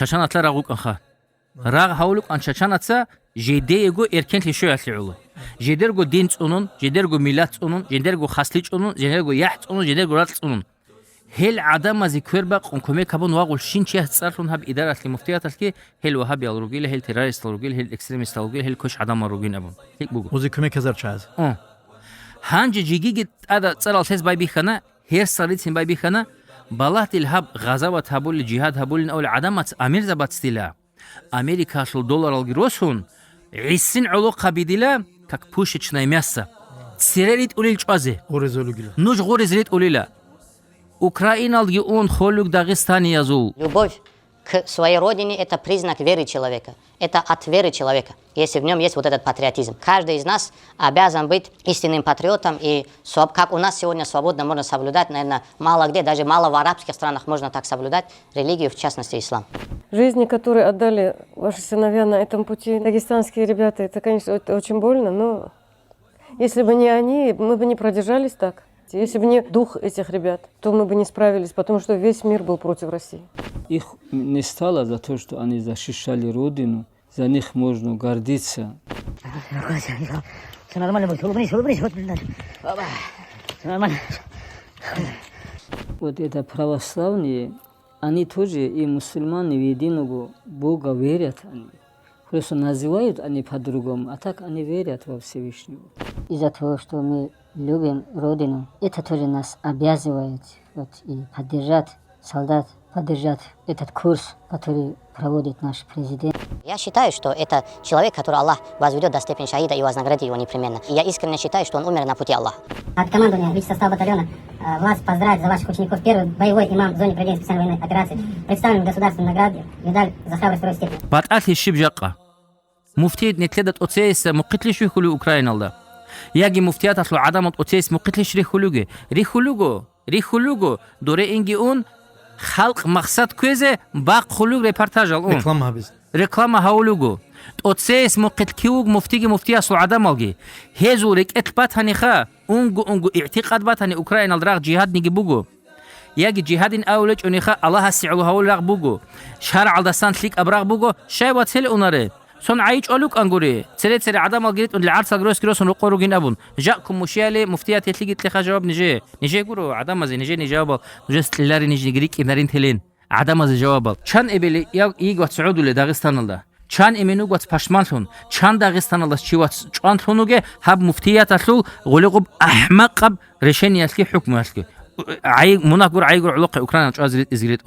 Чачанатла рагук анха. Раг хаулук ан чачанатса жедеего эркен лишо яслиулу. Жедерго дин цунун, жедерго миллат цунун, жедерго хасли цунун, жедерго ях цунун, жедерго рат цунун. هل عدم ذكر بق كمية كابون واقول شين شيء تصرفون هب إدارة المفتيات الكي هل وهاب يالروجيل هل تيراريست الروجيل هل إكستريميست الروجيل هل كوش عدم الروجين أبون هيك بقول وزي كمية كذا شاذ هانج جيجي هذا صار الحس باي بيخنا هير صارت سين باي بيخنا بالات الهب غزوة هبول الجهاد هبول أول عدمات أمير زبط استيلا أمريكا شل دولار الجروسون عسين علاقة بديلا كك بوشش نايمسا سيريت أولي الجازة غورزولوجيلا نوج غورزريت أوليلا Украиналги он холюк Дагестане язул. Любовь к своей родине – это признак веры человека. Это от веры человека, если в нем есть вот этот патриотизм. Каждый из нас обязан быть истинным патриотом. И как у нас сегодня свободно можно соблюдать, наверное, мало где, даже мало в арабских странах можно так соблюдать религию, в частности, ислам. Жизни, которые отдали ваши сыновья на этом пути, дагестанские ребята, это, конечно, это очень больно, но если бы не они, мы бы не продержались так. Если бы не дух этих ребят, то мы бы не справились, потому что весь мир был против России. Их не стало за то, что они защищали Родину, за них можно гордиться. Все нормально будет, улыбнись, вот нормально. Вот это православные, они тоже и мусульмане в единого Бога верят. Просто называют они по-другому, а так они верят во Всевышнего. Из-за того, что мы любим Родину, это тоже нас обязывает и поддержать солдат, поддержать этот курс, который проводит наш президент. Я считаю, что это человек, который Аллах возведет до степени шахида и вознаградит его непременно. И я искренне считаю, что он умер на пути Аллаха. От командования Вич-состава батальона вас поздравить за ваших учеников. Первый боевой имам в зоне проведения специальной военной операции. Представлен государственной награде, медаль за храбрость второй степени. Бат'ати шибжаqa. Муфтият нетледат оцейс муқитлиш рихулу Украиналда. Яги муфтият аслу адамат оцейс муқитлиш рихулуге. Рихулуго доре инги он халқ мақсад көзе бақ хулуг репортаж ал он. реклама biz. Реклама хаулуго. Оцейс муқитлкиуг муфтиги муфти аслу адам алги. Хезу рекет батани ха унгу иътиқад батани Украинал раг джихад ниги бугу. Яги джихадин аулеч униха Аллах аси'у хаул раг бугу. Шар'а алдасан тлик абраг бугу. Шайба цел унаре. Сон عايش ألوك أنقولي سريت عدم الجريت اللي عارسة جروس نقولوا جين أبون جاكم مشيالي مفتيات يتلقي تلقى جواب نجي يقولوا عدم زي نجي جواب جست لاري نجي جريك إبنارين تلين عدم زي جواب شان إبلي يجوا سعودوا لداغستان الله شان إمينو قط باشمانتون شان داغستان الله شيوات شان ثونوجه هب مفتيات أسلو غلقوا أحمق رشين يسكي حكم يسكي عاي مناقور علاقة أوكرانيا أزريت